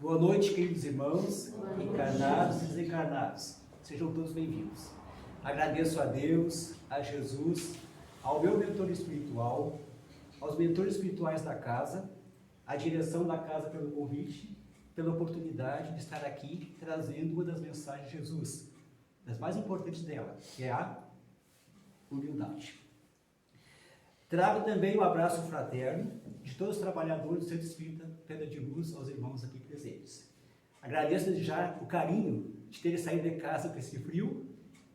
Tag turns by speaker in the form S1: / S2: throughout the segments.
S1: Boa noite, queridos irmãos, encarnados e desencarnados. Sejam todos bem-vindos. Agradeço a Deus, a Jesus, ao meu mentor espiritual, aos mentores espirituais da casa, à direção da casa pelo convite, pela oportunidade de estar aqui trazendo uma das mensagens de Jesus, das mais importantes dela, que é a humildade. Trago também um abraço fraterno de todos os trabalhadores do Centro Espírita Pedra de Luz aos irmãos aqui presentes. Agradeço desde já o carinho de terem saído de casa com esse frio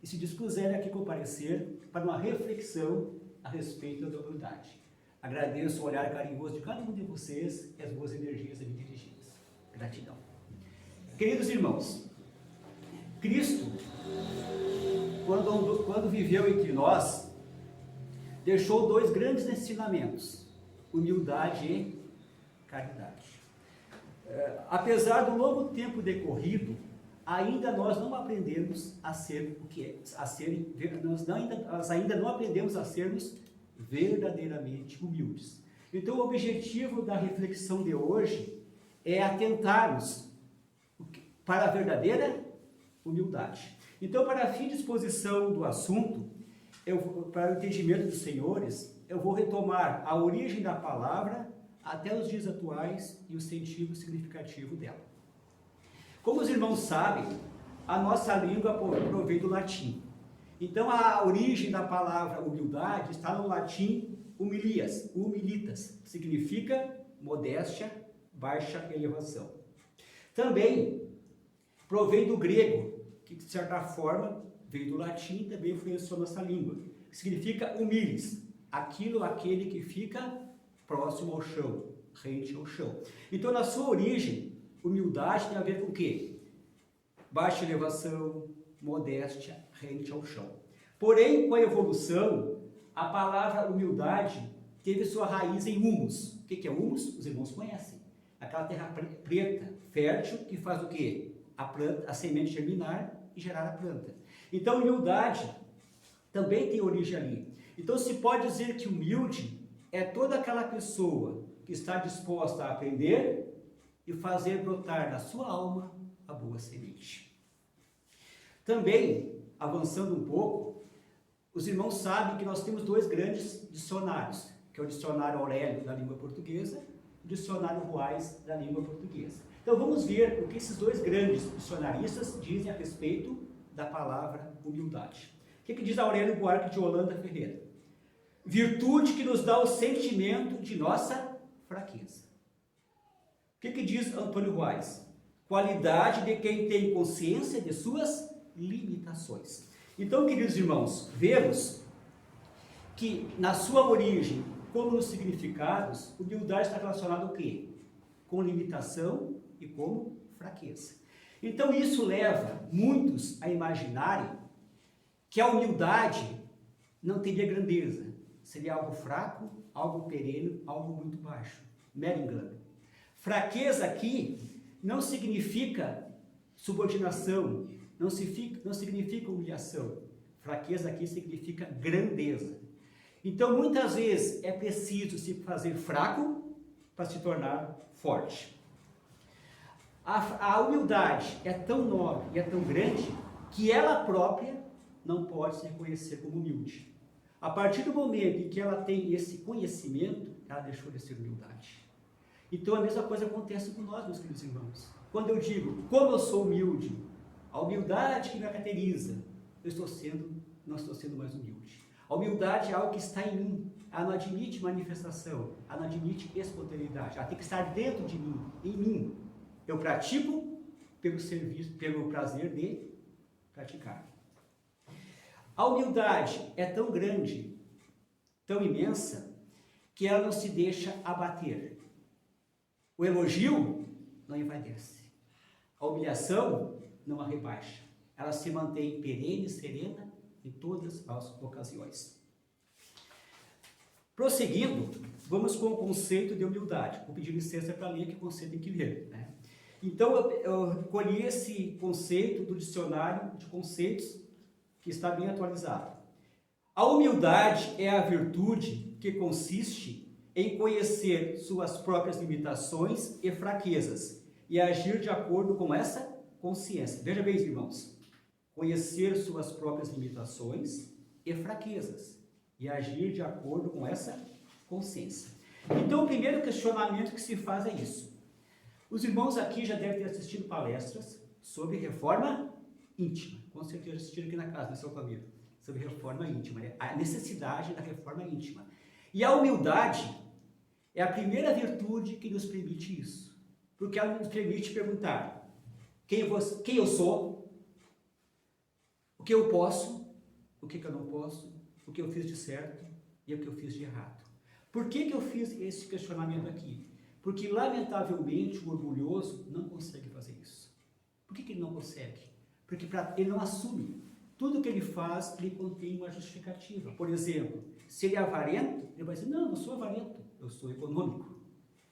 S1: e se dispuserem aqui comparecer para uma reflexão a respeito da humildade. Agradeço o olhar carinhoso de cada um de vocês e as boas energias ali dirigidas. Gratidão. Queridos irmãos, Cristo, quando viveu entre nós, deixou dois grandes ensinamentos: humildade e caridade. Apesar do longo tempo decorrido, ainda nós não aprendemos a ser o que é, nós ainda não aprendemos a sermos verdadeiramente humildes. Então, o objetivo da reflexão de hoje é atentarmos para a verdadeira humildade. Então, para fim de exposição do assunto, para o entendimento dos senhores, eu vou retomar a origem da palavra até os dias atuais e o sentido significativo dela. Como os irmãos sabem, a nossa língua provém do latim. Então, a origem da palavra humildade está no latim humilitas, que significa modéstia, baixa elevação. Também provém do grego, que de certa forma veio do latim e também influenciou nossa língua, que significa humilis, aquele que fica próximo ao chão, rente ao chão. Então, na sua origem, humildade tem a ver com o quê? Baixa elevação, modéstia, rente ao chão. Porém, com a evolução, a palavra humildade teve sua raiz em humus. O que é humus? Os irmãos conhecem. Aquela terra preta, fértil, que faz o quê? A semente germinar e gerar a planta. Então, humildade também tem origem ali. Então, se pode dizer que humilde é toda aquela pessoa que está disposta a aprender e fazer brotar na sua alma a boa semente. Também, avançando um pouco, os irmãos sabem que nós temos dois grandes dicionários, que é o dicionário Aurélio da língua portuguesa e o dicionário Ruais da língua portuguesa. Então vamos ver o que esses dois grandes dicionaristas dizem a respeito da palavra humildade. O que diz Aurélio Buarque de Holanda Ferreira? Virtude que nos dá o sentimento de nossa fraqueza. O que diz Antônio Ruais? Qualidade de quem tem consciência de suas limitações. Então, queridos irmãos, vemos que na sua origem, como nos significados, humildade está relacionada ao quê? Com limitação e com fraqueza. Então, isso leva muitos a imaginarem que a humildade não teria grandeza. Seria algo fraco, algo perene, algo muito baixo. Mero engano. Fraqueza aqui não significa subordinação, não significa humilhação. Fraqueza aqui significa grandeza. Então, muitas vezes é preciso se fazer fraco para se tornar forte. A humildade é tão nobre e é tão grande que ela própria não pode se reconhecer como humilde. A partir do momento em que ela tem esse conhecimento, ela deixou de ser humildade. Então a mesma coisa acontece com nós, meus queridos irmãos. Quando eu digo, como eu sou humilde, a humildade que me caracteriza, não estou sendo mais humilde. A humildade é algo que está em mim, ela não admite manifestação, ela não admite espontaneidade, ela tem que estar dentro de mim, em mim. Eu pratico pelo prazer de praticar. A humildade é tão grande, tão imensa, que ela não se deixa abater. O elogio não envaidece. A humilhação não a rebaixa. Ela se mantém perene e serena em todas as ocasiões. Prosseguindo, vamos com o conceito de humildade. Vou pedir licença para ler, que o conceito tem que ler, né? Então, eu colhi esse conceito do dicionário de conceitos que está bem atualizado. A humildade é a virtude que consiste em conhecer suas próprias limitações e fraquezas e agir de acordo com essa consciência. Veja bem, irmãos, conhecer suas próprias limitações e fraquezas e agir de acordo com essa consciência. Então, o primeiro questionamento que se faz é isso. Os irmãos aqui já devem ter assistido palestras sobre reforma íntima. Com certeza assistiram aqui na casa, né, São Camilo? Sobre reforma íntima, né? A necessidade da reforma íntima. E a humildade é a primeira virtude que nos permite isso. Porque ela nos permite perguntar quem eu sou, o que eu posso, o que eu não posso, o que eu fiz de certo e o que eu fiz de errado. Por que eu fiz esse questionamento aqui? Porque, lamentavelmente, o orgulhoso não consegue fazer isso. Por que ele não consegue? Porque ele não assume. Tudo que ele faz, ele contém uma justificativa. Por exemplo, se ele é avarento, ele vai dizer, não, não sou avarento, eu sou econômico.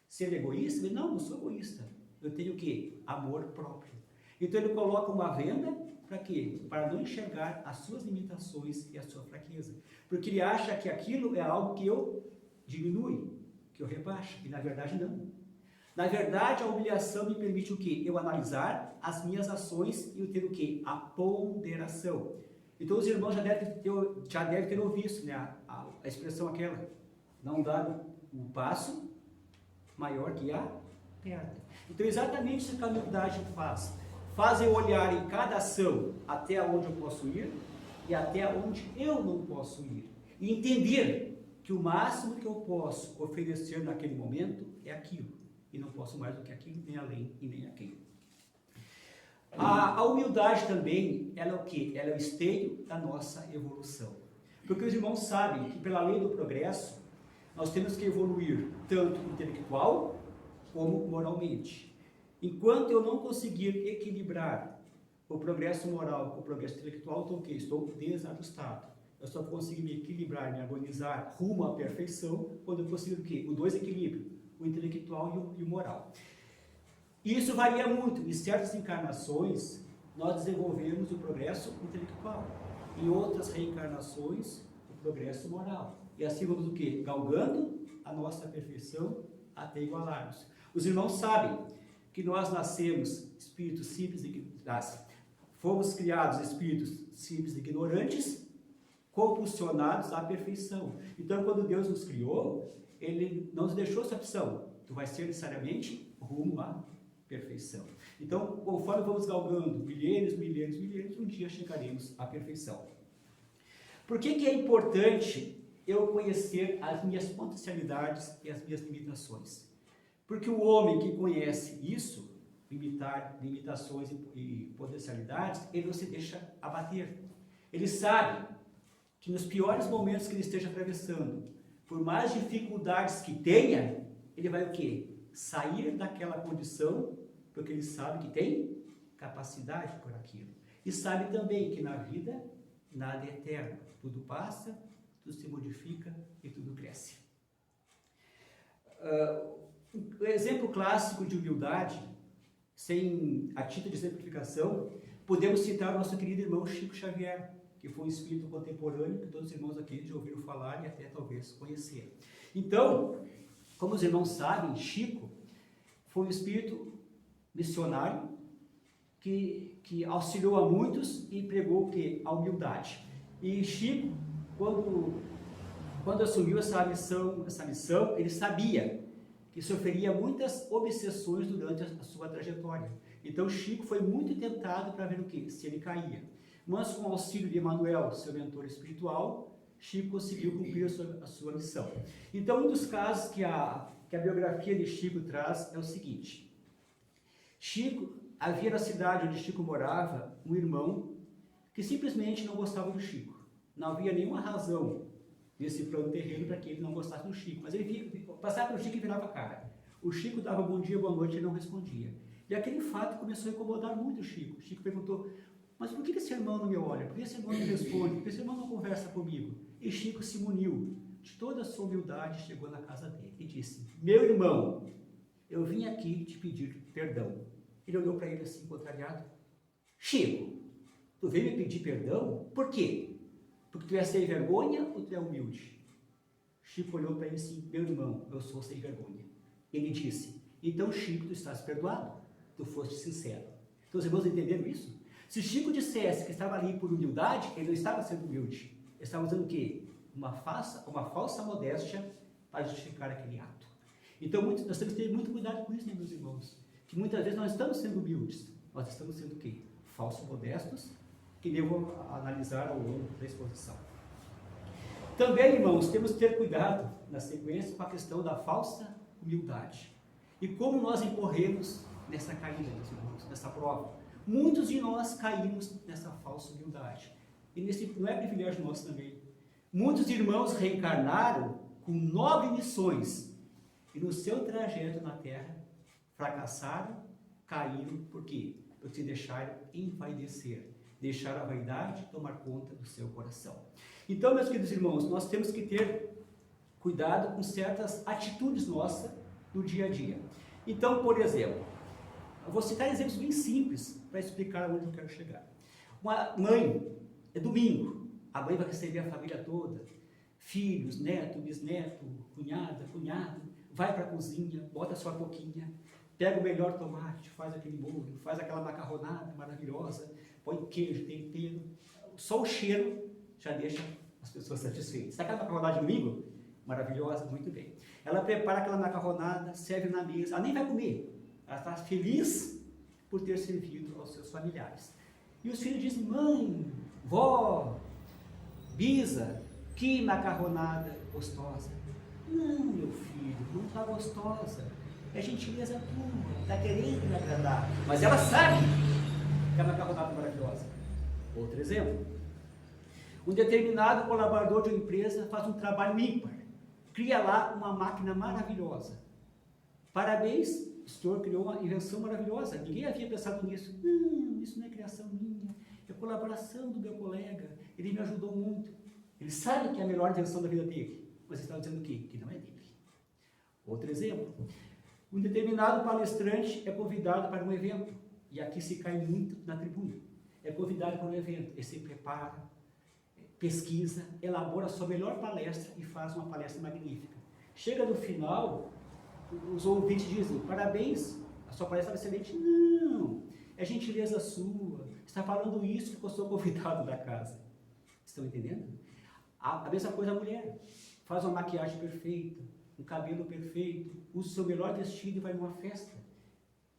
S1: Se ele é egoísta, ele, não sou egoísta. Eu tenho o quê? Amor próprio. Então ele coloca uma venda, para quê? Para não enxergar as suas limitações e a sua fraqueza. Porque ele acha que aquilo é algo que eu diminui, que eu rebaixo, e na verdade não. Na verdade, a humilhação me permite o quê? Eu analisar as minhas ações e eu ter o quê? A ponderação. Então os irmãos já devem ter ouvido, né? a expressão aquela, não dar um passo maior que a perna. Então exatamente isso que a humildade faz. Faz eu olhar em cada ação até onde eu posso ir e até onde eu não posso ir. E entender que o máximo que eu posso oferecer naquele momento é aquilo. E não posso mais do que aquilo, nem além e nem aquilo. A humildade também, ela é o quê? Ela é o esteio da nossa evolução. Porque os irmãos sabem que pela lei do progresso, nós temos que evoluir tanto intelectual como moralmente. Enquanto eu não conseguir equilibrar o progresso moral com o progresso intelectual, então o quê? Estou desajustado. Eu só consigo me equilibrar, me harmonizar rumo à perfeição, quando eu consigo o quê? O dois equilíbrio, o intelectual e o moral. E isso varia muito. Em certas encarnações, nós desenvolvemos o progresso intelectual. Em outras reencarnações, o progresso moral. E assim vamos o quê? Galgando a nossa perfeição até igualarmos. Os irmãos sabem que nós nascemos espíritos simples e fomos criados espíritos simples e ignorantes, compulsionados à perfeição. Então, quando Deus nos criou, Ele não nos deixou essa opção. Tu vai ser necessariamente rumo à perfeição. Então, conforme vamos galgando milênios, um dia chegaremos à perfeição. Por que é importante eu conhecer as minhas potencialidades e as minhas limitações? Porque o homem que conhece isso, limitações e potencialidades, ele não se deixa abater. Ele sabe que nos piores momentos que ele esteja atravessando, por mais dificuldades que tenha, ele vai o quê? Sair daquela condição, porque ele sabe que tem capacidade por aquilo. E sabe também que na vida nada é eterno. Tudo passa, tudo se modifica e tudo cresce. O exemplo clássico de humildade, sem a título de exemplificação, podemos citar o nosso querido irmão Chico Xavier, que foi um espírito contemporâneo que todos os irmãos aqui já ouviram falar e até talvez conhecer. Então, como os irmãos sabem, Chico foi um espírito missionário que auxiliou a muitos e pregou o quê? A humildade. E Chico, quando assumiu essa missão, ele sabia que sofreria muitas obsessões durante a sua trajetória. Então Chico foi muito tentado para ver o quê? Se ele caía. Mas com o auxílio de Emmanuel, seu mentor espiritual, Chico conseguiu cumprir a sua missão. Então, um dos casos que a biografia de Chico traz é o seguinte. Havia na cidade onde Chico morava um irmão que simplesmente não gostava do Chico. Não havia nenhuma razão nesse plano terreno para que ele não gostasse do Chico. Mas ele passava pelo Chico e virava a cara. O Chico dava bom dia, boa noite e ele não respondia. E aquele fato começou a incomodar muito o Chico. Chico perguntou, mas por que esse irmão não me olha? Por que esse irmão não me responde? Por que esse irmão não conversa comigo? E Chico se muniu de toda a sua humildade, chegou na casa dele e disse, meu irmão, eu vim aqui te pedir perdão. Ele olhou para ele assim, contrariado. Chico, tu veio me pedir perdão? Por quê? Porque tu é sem vergonha ou tu é humilde? Chico olhou para ele assim, meu irmão, eu sou sem vergonha. Ele disse, então Chico, tu estás perdoado. tu foste sincero. Então os irmãos entenderam isso? Se Chico dissesse que estava ali por humildade, ele não estava sendo humilde. Ele estava usando o quê? Uma falsa modéstia para justificar aquele ato. Então nós temos que ter muito cuidado com isso, né, meus irmãos? Que muitas vezes nós estamos sendo humildes. Nós estamos sendo o quê? Falsos modestos, que devo analisar ao longo da exposição. Também, irmãos, temos que ter cuidado, na sequência, com a questão da falsa humildade. E como nós incorremos nessa caída, meus irmãos, nessa prova. Muitos de nós caímos nessa falsa humildade. E não é privilégio nosso também. Muitos irmãos reencarnaram com 9 missões. E no seu trajeto na Terra, fracassaram, caíram. Por quê? Porque se deixaram envaidecer. Deixaram a vaidade tomar conta do seu coração. Então, meus queridos irmãos, nós temos que ter cuidado com certas atitudes nossas no dia a dia. Então, por exemplo, eu vou citar exemplos bem simples para explicar onde eu quero chegar. Uma mãe, é domingo, a mãe vai receber a família toda, filhos, neto, bisneto, cunhada, cunhado, vai para a cozinha, bota sua coquinha, pega o melhor tomate, faz aquele molho, faz aquela macarronada maravilhosa, põe queijo, tempero, só o cheiro já deixa as pessoas satisfeitas. Sabe aquela macarronada de domingo? Maravilhosa, muito bem. Ela prepara aquela macarronada, serve na mesa, ela nem vai comer. Ela está feliz por ter servido aos seus familiares. E os filhos dizem, mãe, vó, bisa, que macarronada gostosa. Não, meu filho, não está gostosa. É gentileza tua, está querendo me agradar. Mas ela sabe que a macarronada é maravilhosa. Outro exemplo. Um determinado colaborador de uma empresa faz um trabalho ímpar. Cria lá uma máquina maravilhosa. Parabéns, o senhor criou uma invenção maravilhosa. Ninguém havia pensado nisso. Não, isso não é criação minha. É colaboração do meu colega. Ele me ajudou muito. Ele sabe que é a melhor invenção da vida dele. Mas ele está dizendo o quê? Que não é dele. Outro exemplo. Um determinado palestrante é convidado para um evento. E aqui se cai muito na tribuna. É convidado para um evento. Ele se prepara, pesquisa, elabora a sua melhor palestra e faz uma palestra magnífica. Chega no final, os ouvintes dizem, parabéns, a sua palestra é excelente. Não, é gentileza sua, está falando isso porque eu sou convidado da casa. Estão entendendo? A mesma coisa a mulher, faz uma maquiagem perfeita, um cabelo perfeito, usa o seu melhor vestido e vai numa festa.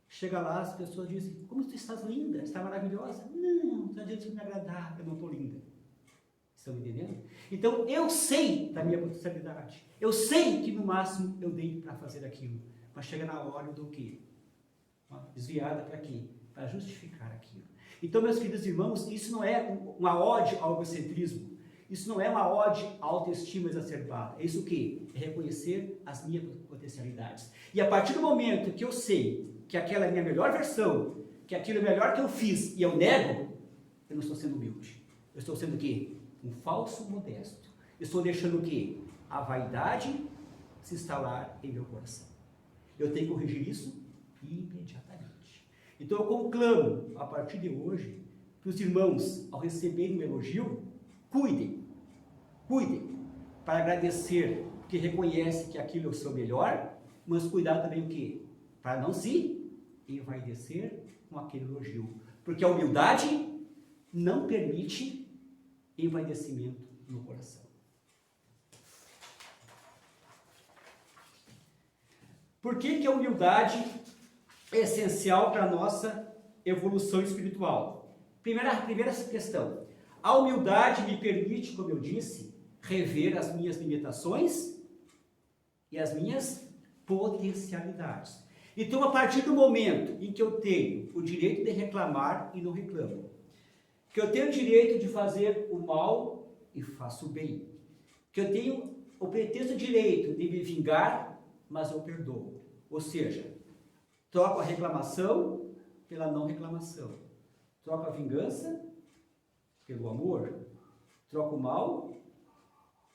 S1: Chega lá, as pessoas dizem, como tu estás linda, está maravilhosa. Não, está dizendo que me agradar, eu não estou linda. Estão entendendo? Então, eu sei da minha potencialidade. Eu sei que, no máximo, eu dei para fazer aquilo. Mas chega na hora, eu dou o quê? Uma desviada para quê? Para justificar aquilo. Então, meus queridos irmãos, isso não é uma ode ao egocentrismo. Isso não é uma ode à autoestima exacerbada. É isso o quê? É reconhecer as minhas potencialidades. E a partir do momento que eu sei que aquela é a minha melhor versão, que aquilo é o melhor que eu fiz, e eu nego, eu não estou sendo humilde. Eu estou sendo o quê? Um falso modesto. Estou deixando o quê? A vaidade se instalar em meu coração. Eu tenho que corrigir isso imediatamente. Então eu conclamo, a partir de hoje, que os irmãos, ao receberem um elogio, cuidem, para agradecer, porque reconhece que aquilo é o seu melhor, mas cuidar também o quê? Para não se envaidecer com aquele elogio. Porque a humildade não permite envaidecimento no coração. Por que a humildade é essencial para a nossa evolução espiritual? Primeira questão. A humildade me permite, como eu disse, rever as minhas limitações e as minhas potencialidades. Então, a partir do momento em que eu tenho o direito de reclamar e não reclamo, que eu tenho o direito de fazer o mal e faço o bem, que eu tenho o pretexto direito de me vingar, mas eu perdoo. Ou seja, troco a reclamação pela não reclamação, troco a vingança pelo amor, troco o mal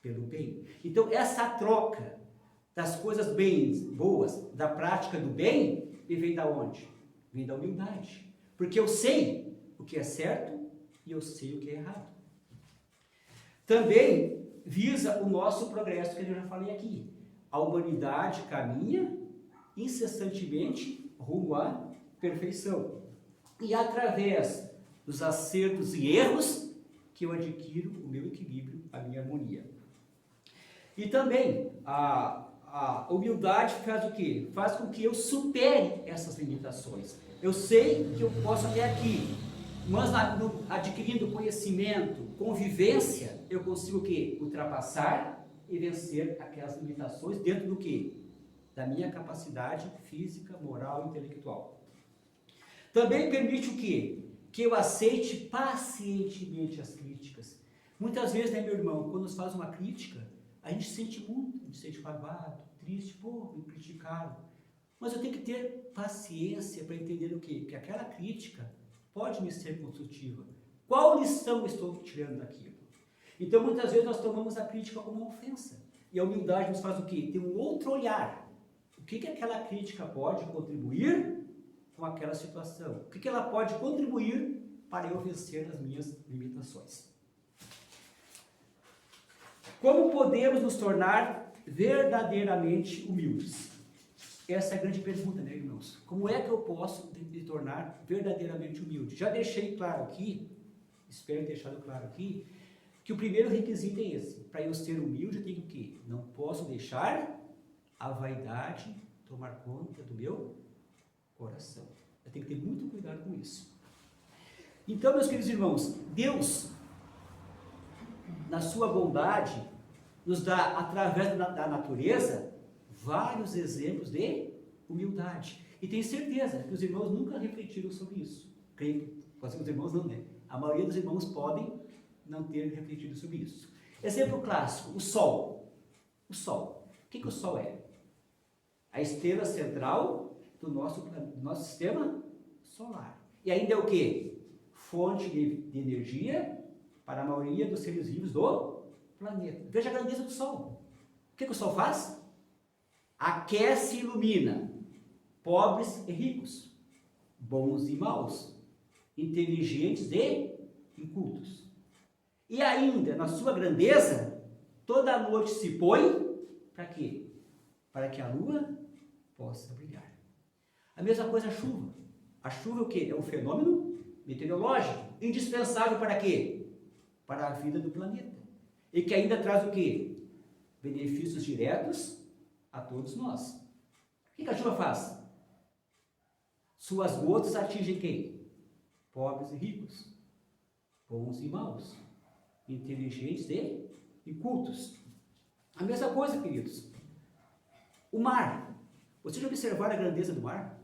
S1: pelo bem. Então, essa troca das coisas boas, da prática do bem, me vem da onde? Vem da humildade. Porque eu sei o que é certo e eu sei o que é errado. Também visa o nosso progresso, que eu já falei aqui. A humanidade caminha incessantemente rumo à perfeição. E através dos acertos e erros que eu adquiro o meu equilíbrio, a minha harmonia. E também a humildade faz o quê? Faz com que eu supere essas limitações. Eu sei que eu posso até aqui, mas adquirindo conhecimento, convivência, eu consigo o quê? Ultrapassar e vencer aquelas limitações dentro do quê? Da minha capacidade física, moral e intelectual. Também permite o quê? Que eu aceite pacientemente as críticas. Muitas vezes, né, meu irmão, quando nos faz uma crítica, a gente sente muito, a gente se sente magoado, triste, pô, me criticaram. Mas eu tenho que ter paciência para entender o quê? Que aquela crítica pode me ser construtiva. Qual lição estou tirando daquilo? Então, muitas vezes nós tomamos a crítica como uma ofensa. E a humildade nos faz o quê? Ter um outro olhar. O que aquela crítica pode contribuir com aquela situação? O que ela pode contribuir para eu vencer as minhas limitações? Como podemos nos tornar verdadeiramente humildes? Essa é a grande pergunta, né, irmãos? Como é que eu posso me tornar verdadeiramente humilde? Já deixei claro aqui, espero ter deixado claro aqui, que o primeiro requisito é esse. Para eu ser humilde, eu tenho o quê? Não posso deixar a vaidade tomar conta do meu coração. Eu tenho que ter muito cuidado com isso. Então, meus queridos irmãos, Deus, na sua bondade, nos dá, através da natureza, vários exemplos de humildade. E tenho certeza que os irmãos nunca refletiram sobre isso. Creio, pode ser que os irmãos não, né? A maioria dos irmãos podem não ter refletido sobre isso. Exemplo clássico, o Sol. O Sol. O que o Sol é? A estrela central do nosso sistema solar. E ainda é o quê? Fonte de energia para a maioria dos seres vivos do planeta. Veja a grandeza do Sol. O que o Sol faz? Aquece e ilumina pobres e ricos, bons e maus, inteligentes e incultos. E ainda, na sua grandeza, toda a noite se põe para quê? Para que a lua possa brilhar. A mesma coisa a chuva. A chuva é o quê? É um fenômeno meteorológico, indispensável para quê? Para a vida do planeta. E que ainda traz o quê? Benefícios diretos a todos nós. O que a chuva faz? Suas gotas atingem quem? Pobres e ricos, bons e maus, inteligentes e incultos. A mesma coisa, queridos. O mar. Vocês já observaram a grandeza do mar?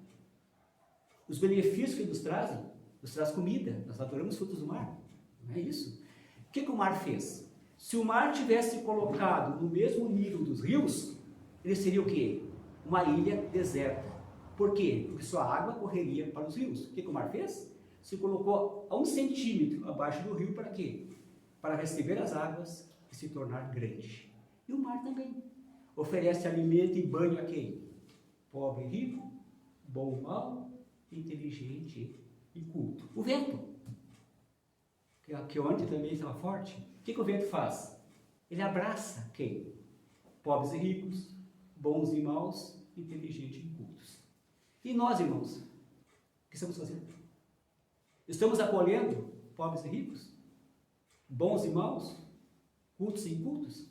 S1: Os benefícios que ele nos trazem? Nos traz comida, nós adoramos frutos do mar. Não é isso? O que o mar fez? Se o mar tivesse colocado no mesmo nível dos rios, ele seria o quê? Uma ilha deserta. Por quê? Porque sua água correria para os rios. O que o mar fez? Se colocou a 1 centímetro abaixo do rio para quê? Para receber as águas e se tornar grande. E o mar também oferece alimento e banho a quem? Pobre e rico, bom e mau, inteligente e culto. O vento, que ontem também estava forte, o que o vento faz? Ele abraça quem? Pobres e ricos, bons e maus, inteligentes e incultos. E nós, irmãos, o que estamos fazendo? Estamos acolhendo pobres e ricos, bons e maus, cultos e incultos?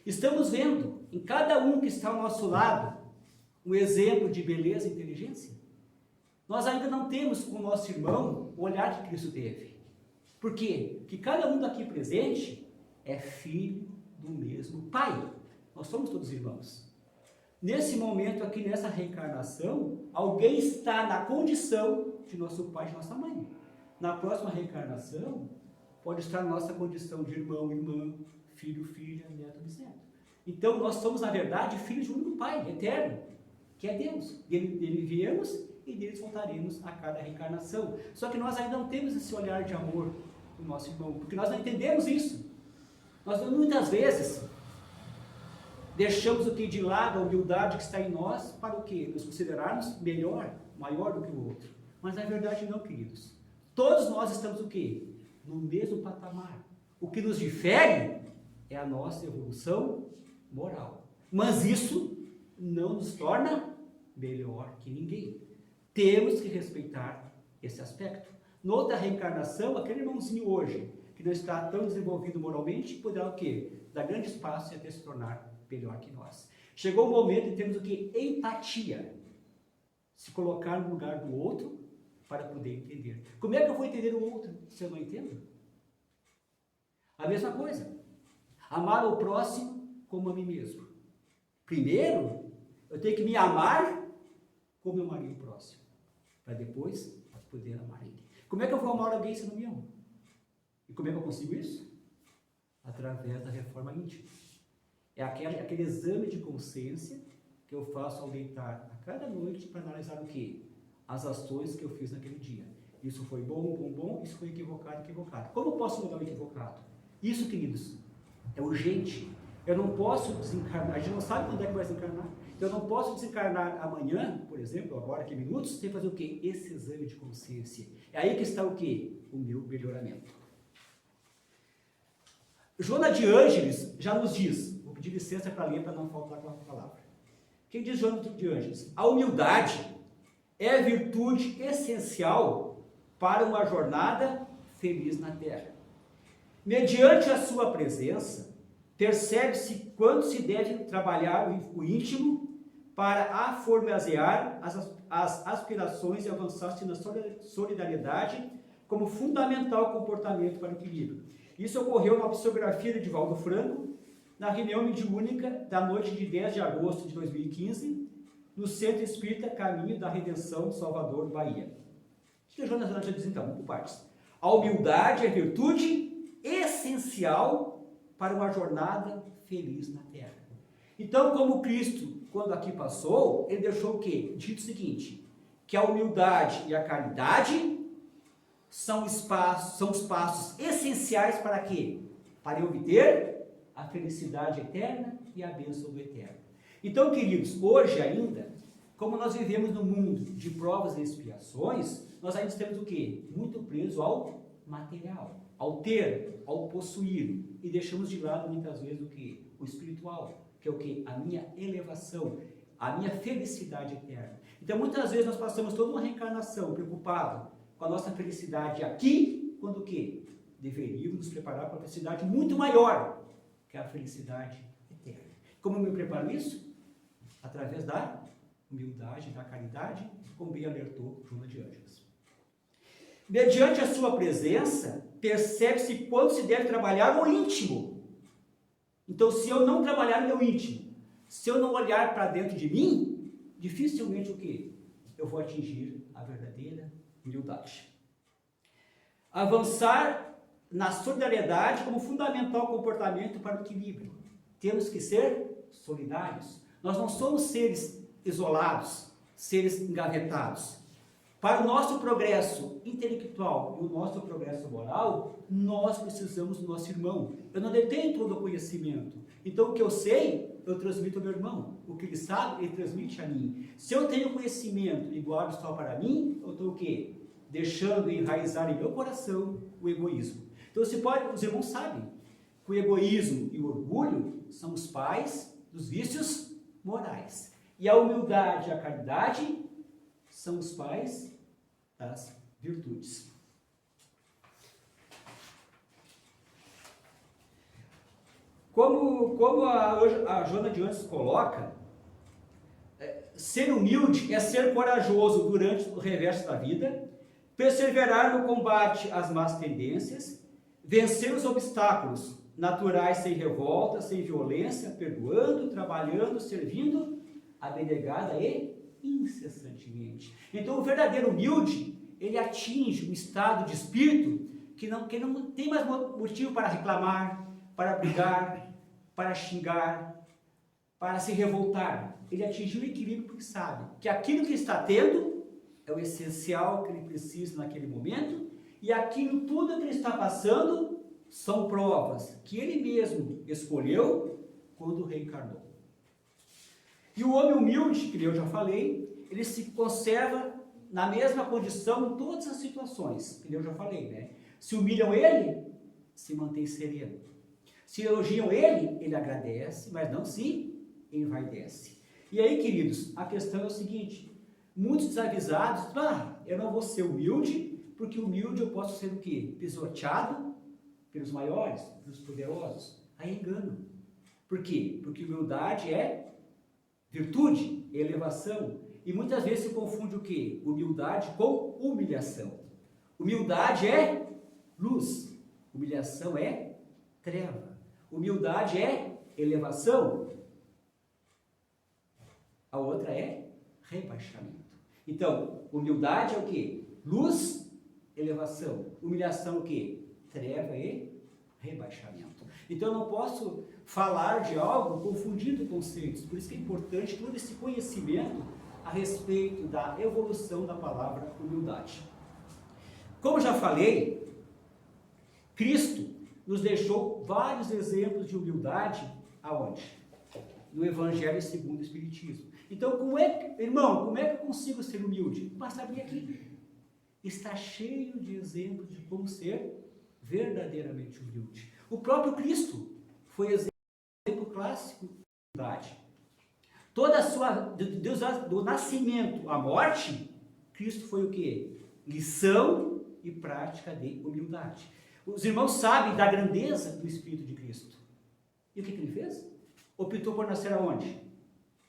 S1: Estamos vendo em cada um que está ao nosso lado um exemplo de beleza e inteligência? Nós ainda não temos com o nosso irmão o olhar que Cristo teve. Por quê? Porque cada um daqui presente é filho do mesmo Pai. Nós somos todos irmãos. Nesse momento aqui, nessa reencarnação, alguém está na condição de nosso pai e de nossa mãe. Na próxima reencarnação, pode estar na nossa condição de irmão, irmã, filho, filha, neto, bisneto. Então, nós somos, na verdade, filhos de um único Pai, eterno, que é Deus. Dele viemos e deles voltaremos a cada reencarnação. Só que nós ainda não temos esse olhar de amor do nosso irmão, porque nós não entendemos isso. Nós, muitas vezes, deixamos o que de lado, a humildade que está em nós, para o quê? Nos considerarmos melhor, maior do que o outro. Mas na verdade não, queridos. Todos nós estamos o quê? No mesmo patamar. O que nos difere é a nossa evolução moral. Mas isso não nos torna melhor que ninguém. Temos que respeitar esse aspecto. Noutra reencarnação, aquele irmãozinho hoje, que não está tão desenvolvido moralmente, poderá o quê? Dar grande espaço e até se tornar melhor que nós. Chegou o momento de termos o quê? Empatia. Se colocar no lugar do outro para poder entender. Como é que eu vou entender o outro se eu não entendo? A mesma coisa. Amar o próximo como a mim mesmo. Primeiro, eu tenho que me amar como eu amaria o próximo. Para depois poder amar ele. Como é que eu vou amar alguém se eu não me amo? E como é que eu consigo isso? Através da reforma íntima. É aquele exame de consciência que eu faço ao deitar a cada noite para analisar o quê? As ações que eu fiz naquele dia. Isso foi bom, isso foi equivocado. Como eu posso mudar o equivocado? Isso, queridos, é urgente. Eu não posso desencarnar, a gente não sabe quando é que vai desencarnar. Eu não posso desencarnar amanhã, por exemplo, agora que minutos, sem fazer o quê? Esse exame de consciência. É aí que está o quê? O meu melhoramento. Joana de Ângeles já nos diz, vou pedir licença para ler para não faltar com a palavra. Quem diz Joana de Ângeles? A humildade é a virtude essencial para uma jornada feliz na Terra. Mediante a sua presença, percebe-se quando se deve trabalhar o íntimo para aformosear as aspirações e avançar-se na solidariedade como fundamental comportamento para o equilíbrio. Isso ocorreu na psicografia de Divaldo Franco, na reunião mediúnica da noite de 10 de agosto de 2015, no Centro Espírita Caminho da Redenção, Salvador, Bahia. O que Jonas já diz então? Por partes. A humildade é virtude essencial para uma jornada feliz na Terra. Então, como Cristo, quando aqui passou, ele deixou o quê? Dito o seguinte, que a humildade e a caridade são os passos essenciais para quê? Para obter a felicidade eterna e a bênção do eterno. Então, queridos, hoje ainda, como nós vivemos num mundo de provas e expiações, nós ainda temos o quê? Muito preso ao material, ao ter, ao possuir, e deixamos de lado muitas vezes o quê? O espiritual, que é o quê? A minha elevação, a minha felicidade eterna. Então, muitas vezes nós passamos toda uma reencarnação preocupado com a nossa felicidade aqui, quando o quê? Deveríamos nos preparar para uma felicidade muito maior, que é a felicidade eterna. Como eu me preparo isso? Através da humildade, da caridade, como bem alertou Joana de Ângeles. Mediante a sua presença, percebe-se quando se deve trabalhar o íntimo. Então, se eu não trabalhar no meu íntimo, se eu não olhar para dentro de mim, dificilmente o quê? Eu vou atingir a verdadeira humildade. Avançar na solidariedade como fundamental comportamento para o equilíbrio. Temos que ser solidários. Nós não somos seres isolados, seres engavetados. Para o nosso progresso intelectual e o nosso progresso moral, nós precisamos do nosso irmão. Eu não detenho todo o conhecimento. Então, o que eu sei, eu transmito ao meu irmão. O que ele sabe, ele transmite a mim. Se eu tenho conhecimento e guardo só para mim, eu estou o quê? Deixando enraizar em meu coração o egoísmo. Então, os irmãos sabem que o egoísmo e o orgulho são os pais dos vícios morais. E a humildade e a caridade são os pais das virtudes. Como a Joana de Ângeles coloca, ser humilde é ser corajoso durante o reverso da vida, perseverar no combate às más tendências, vencer os obstáculos naturais sem revolta, sem violência, perdoando, trabalhando, servindo, abnegada e incessantemente. Então, o verdadeiro humilde, ele atinge um estado de espírito que não tem mais motivo para reclamar, para brigar, para xingar, para se revoltar. Ele atingiu o equilíbrio porque sabe que aquilo que está tendo é o essencial que ele precisa naquele momento e aquilo tudo que ele está passando são provas que ele mesmo escolheu quando reencarnou. E o homem humilde, que eu já falei, ele se conserva na mesma condição em todas as situações, que eu já falei, né? Se humilham ele, se mantém sereno. Se elogiam ele agradece, mas não se envaidece. E aí, queridos, a questão é o seguinte, Muitos desavisados, eu não vou ser humilde, porque humilde eu posso ser o quê? Pisoteado pelos maiores, pelos poderosos. Aí é engano. Por quê? Porque humildade é virtude, é elevação. E muitas vezes se confunde o quê? Humildade com humilhação. Humildade é luz, humilhação é treva. Humildade é elevação, a outra é rebaixamento. Então, humildade é o quê? Luz, elevação. Humilhação o quê? Treva e rebaixamento. Então, eu não posso falar de algo confundindo conceitos. Por isso que é importante todo esse conhecimento a respeito da evolução da palavra humildade. Como já falei, Cristo nos deixou vários exemplos de humildade aonde? No Evangelho segundo o Espiritismo. Então, como é que eu consigo ser humilde? Basta abrir aqui. Está cheio de exemplos de como ser verdadeiramente humilde. O próprio Cristo foi exemplo clássico de humildade. Toda a sua, do nascimento à morte, Cristo foi o quê? Lição e prática de humildade. Os irmãos sabem da grandeza do Espírito de Cristo. E o que ele fez? Optou por nascer aonde?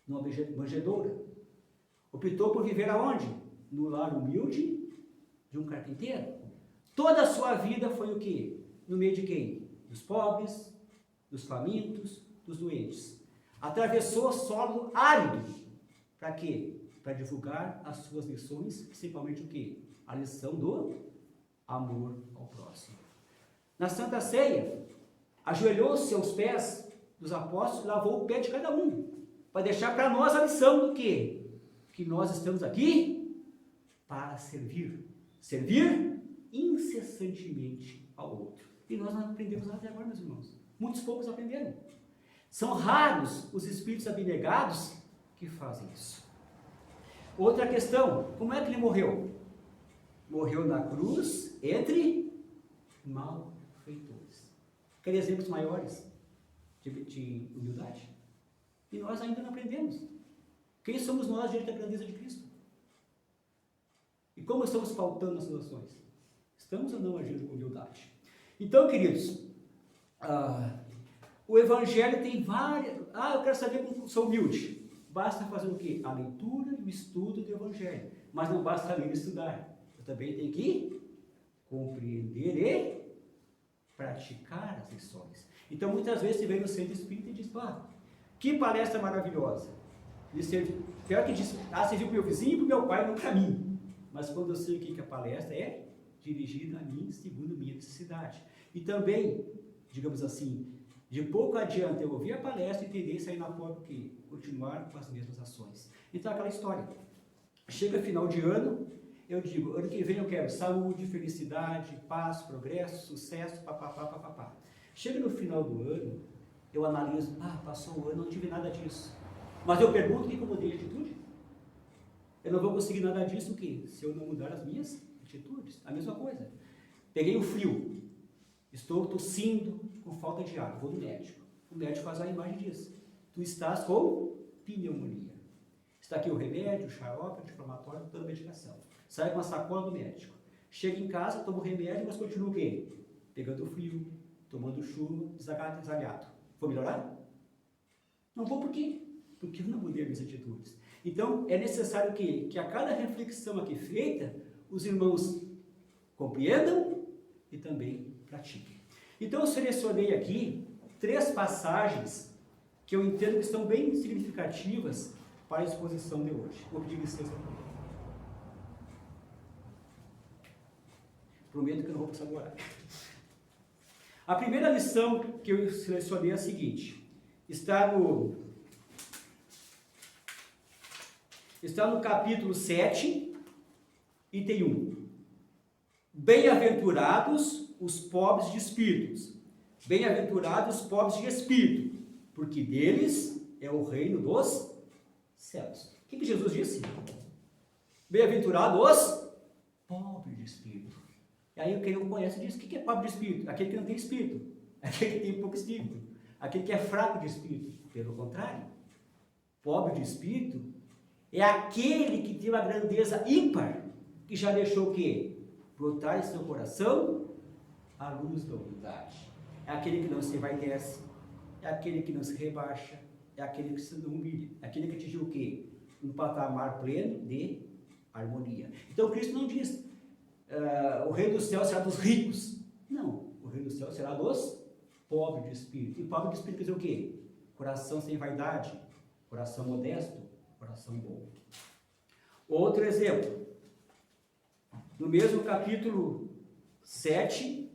S1: Numa manjedoura. Optou por viver aonde? No lar humilde de um carpinteiro. Toda a sua vida foi o quê? No meio de quem? Dos pobres, dos famintos, dos doentes. Atravessou solo árido. Para quê? Para divulgar as suas lições, principalmente o quê? A lição do amor ao próximo. Na Santa Ceia, ajoelhou-se aos pés dos apóstolos e lavou o pé de cada um, para deixar para nós a lição do quê? Que nós estamos aqui para servir. Servir incessantemente ao outro. E nós não aprendemos até agora, meus irmãos. Muitos poucos aprenderam. São raros os espíritos abnegados que fazem isso. Outra questão, como é que ele morreu? Morreu na cruz entre malfeitores. Querem exemplos maiores de humildade? E nós ainda não aprendemos. Quem somos nós diante da grandeza de Cristo? E como estamos faltando nas situações? Estamos ou não agindo com humildade? Então, queridos, o Evangelho tem várias... eu quero saber como sou humilde. Basta fazer o quê? A leitura e o estudo do Evangelho. Mas não basta ler e estudar. Eu também tenho que compreender e praticar as lições. Então, muitas vezes você vem no centro espírita e diz, que palestra maravilhosa. Pior que diz, serviu para o meu vizinho e para o meu pai, não para mim. Mas quando eu sei o que a palestra é, dirigida a mim segundo minha necessidade. E também, digamos assim, de pouco adianta eu ouvir a palestra e entender e sair na porta do que? Continuar com as mesmas ações. Então, aquela história. Chega final de ano, eu digo, ano que vem eu quero saúde, felicidade, paz, progresso, sucesso, papapá. Chega no final do ano, eu analiso, passou o ano, não tive nada disso. Mas eu pergunto, o que eu mudei de atitude? Eu não vou conseguir nada disso, o quê? Se eu não mudar as minhas atitudes. A mesma coisa. Peguei o frio, estou tossindo com falta de ar, vou no médico. O médico faz a imagem disso. Tu estás com pneumonia. Está aqui o remédio, o xarope, o anti-inflamatório, toda a medicação. Sai com a sacola do médico. Chega em casa, toma o remédio, mas continua o quê? Pegando frio, tomando chuva, desagalhado. Vou melhorar? Não vou por quê? Porque eu não mudei as minhas atitudes. Então, é necessário que a cada reflexão aqui feita, os irmãos compreendam e também pratiquem. Então, eu selecionei aqui 3 passagens que eu entendo que estão bem significativas para a exposição de hoje. Vou pedir licença para mim. Prometo que eu não vou passar do horário. A primeira lição que eu selecionei é a seguinte. Está no capítulo 7, item 1. Bem-aventurados os pobres de espíritos. Bem-aventurados os pobres de espírito, porque deles é o reino dos céus. O que Jesus disse? Bem-aventurados os pobres de espírito. E aí quem não conhece diz, o que é pobre de espírito? Aquele que não tem espírito. Aquele que tem pouco espírito. Aquele que é fraco de espírito. Pelo contrário, pobre de espírito É aquele que tem uma grandeza ímpar, que já deixou o quê? Brotar em seu coração a luz da humildade. É aquele que não se envaidece, é aquele que não se rebaixa, é aquele que se não humilha, é aquele que atingiu o quê? Um patamar pleno de harmonia. Então Cristo não diz, o reino do céu será dos ricos. Não, o reino do céu será dos pobres de espírito. E pobre de espírito quer dizer o quê? Coração sem vaidade, coração modesto, coração bom. Outro exemplo, no mesmo capítulo 7,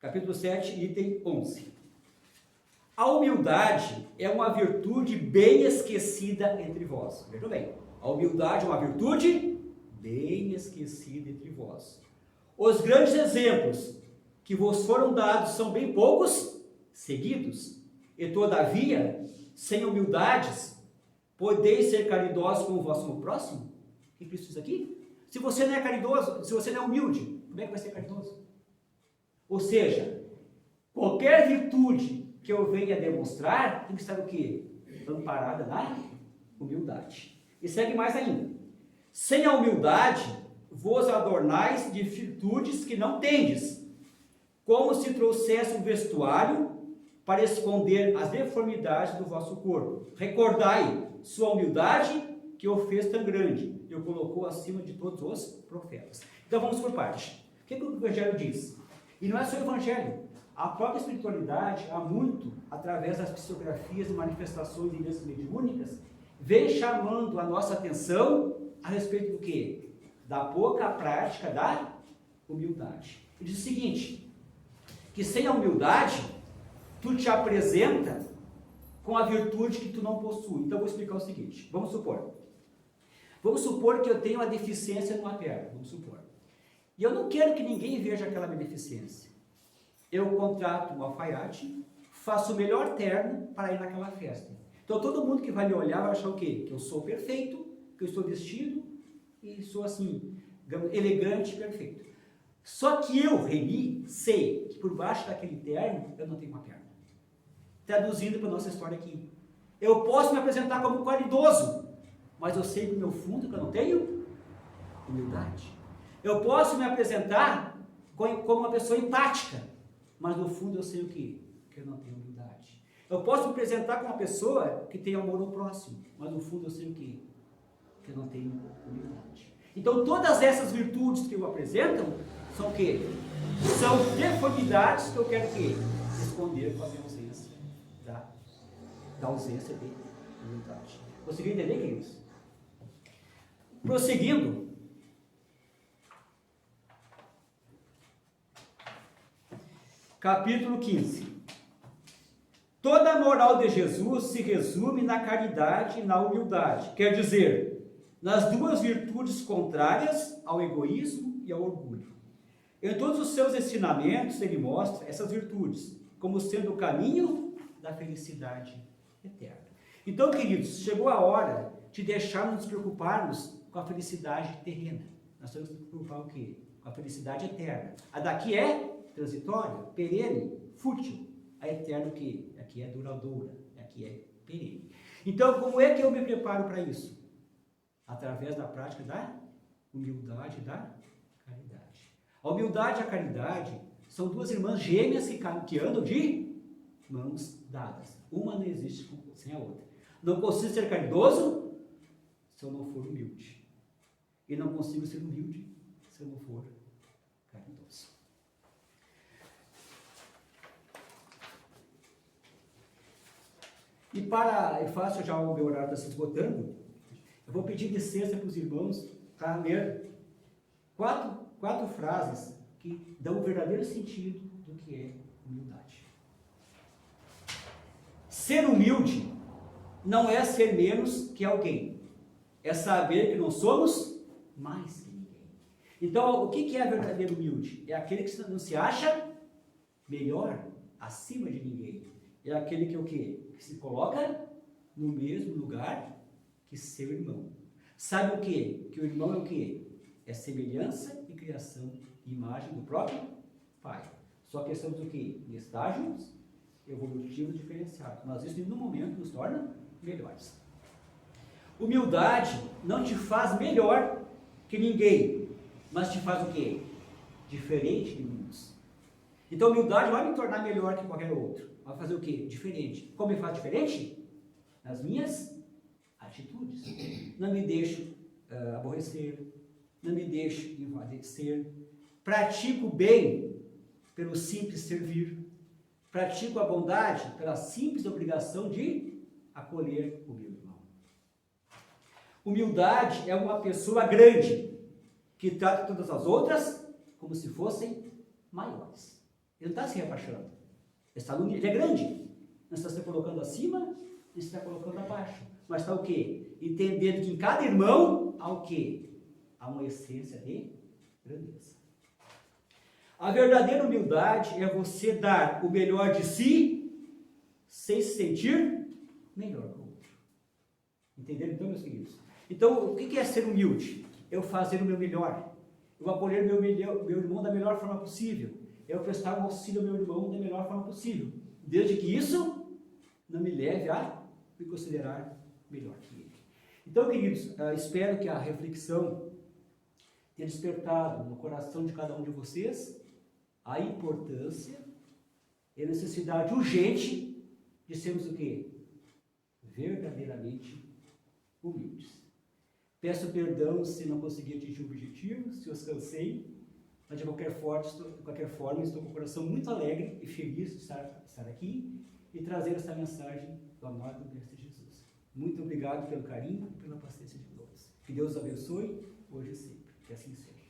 S1: capítulo 7, item 11. A humildade é uma virtude bem esquecida entre vós. Veja bem, a humildade é uma virtude bem esquecida entre vós. Os grandes exemplos que vos foram dados são bem poucos seguidos, e todavia, sem humildades, podeis ser caridosos com o vosso próximo? O que Cristo diz aqui? Se você não é caridoso, se você não é humilde, como é que vai ser caridoso? Ou seja, qualquer virtude que eu venha demonstrar, tem que estar o quê? Amparada na humildade. E segue mais ainda. Sem a humildade, vos adornais de virtudes que não tendes, como se trouxesse um vestuário para esconder as deformidades do vosso corpo. Recordai sua humildade, que o fez tão grande, e o colocou acima de todos os profetas. Então vamos por parte. O que o Evangelho diz? E não é só o Evangelho. A própria espiritualidade, há muito, através das psicografias e manifestações de igrejas mediúnicas, vem chamando a nossa atenção a respeito do quê? Da pouca prática da humildade. Ele diz o seguinte, que sem a humildade, tu te apresenta com a virtude que tu não possui. Então, eu vou explicar o seguinte, vamos supor que eu tenho uma deficiência numa perna, vamos supor. E eu não quero que ninguém veja aquela minha deficiência. Eu contrato um alfaiate, faço o melhor terno para ir naquela festa. Então todo mundo que vai me olhar vai achar o quê? Que eu sou perfeito, que eu estou vestido e sou assim, elegante, perfeito. Só que eu, Reni, sei que por baixo daquele terno eu não tenho uma perna. Traduzindo para a nossa história aqui. Eu posso me apresentar como caridoso, mas eu sei no meu fundo que eu não tenho humildade. Eu posso me apresentar como uma pessoa empática, mas no fundo eu sei o quê? Que eu não tenho humildade. Eu posso me apresentar como uma pessoa que tem amor ao próximo, mas no fundo eu sei o quê? Que eu não tenho humildade. Então todas essas virtudes que eu apresento são o quê? São deformidades que eu quero que esconder com a minha ausência da ausência de humildade. Conseguiu entender, queridos? Prosseguindo, capítulo 15. Toda a moral de Jesus se resume na caridade e na humildade. Quer dizer, nas duas virtudes contrárias ao egoísmo e ao orgulho. Em todos os seus ensinamentos, ele mostra essas virtudes como sendo o caminho da felicidade eterna. Então, queridos, chegou a hora de deixarmos nos preocuparmos com a felicidade terrena. Nós temos que nos preocupar o quê? Com a felicidade eterna. A daqui é transitória, perene, fútil. A eterna o quê? Aqui é duradoura, aqui é perene. Então, como é que eu me preparo para isso? Através da prática da humildade e da caridade. A humildade e a caridade são duas irmãs gêmeas que andam de mãos dadas. Uma não existe sem a outra. Não consigo ser caridoso se eu não for humilde. E não consigo ser humilde se eu não for caridoso. E eu faço já o meu horário está se esgotando, eu vou pedir licença para os irmãos para ler quatro frases que dão o verdadeiro sentido do que é humildade. Ser humilde não é ser menos que alguém, é saber que não somos mais que ninguém. Então, o que é verdadeiro humilde? É aquele que não se acha melhor, acima de ninguém. É aquele que o quê? Que se coloca no mesmo lugar que seu irmão. Sabe o quê? Que o irmão é o quê? É semelhança e criação, imagem do próprio Pai. Só que estamos o quê? Em estágios evolutivo diferenciado, mas isso em nenhum momento nos torna melhores. Humildade não te faz melhor que ninguém, mas te faz o quê? Diferente de muitos. Então, humildade vai me tornar melhor que qualquer outro. Vai fazer o quê? Diferente. Como me faz diferente? Nas minhas atitudes. Não me deixo aborrecer, não me deixo envanecer. Pratico o bem pelo simples servir. Pratico a bondade pela simples obrigação de acolher o meu irmão. Humildade é uma pessoa grande que trata todas as outras como se fossem maiores. Ele não está se rebaixando. Ele é grande. Não está se colocando acima, não está colocando abaixo. Mas está o quê? Entendendo que em cada irmão há o quê? Há uma essência de grandeza. A verdadeira humildade é você dar o melhor de si sem se sentir melhor que o outro. Entenderam então, meus queridos? Então, o que é ser humilde? Eu fazer o meu melhor. Eu acolher meu irmão da melhor forma possível. Eu prestar um auxílio ao meu irmão da melhor forma possível. Desde que isso não me leve a me considerar melhor que ele. Então, queridos, espero que a reflexão tenha despertado no coração de cada um de vocês a importância e a necessidade urgente de sermos o quê? Verdadeiramente humildes. Peço perdão se não consegui atingir o objetivo, se os cansei, mas de qualquer forma estou com o coração muito alegre e feliz de estar aqui e trazer essa mensagem do amado Mestre Jesus. Muito obrigado pelo carinho e pela paciência de todos. Que Deus abençoe, hoje e sempre. Que assim seja.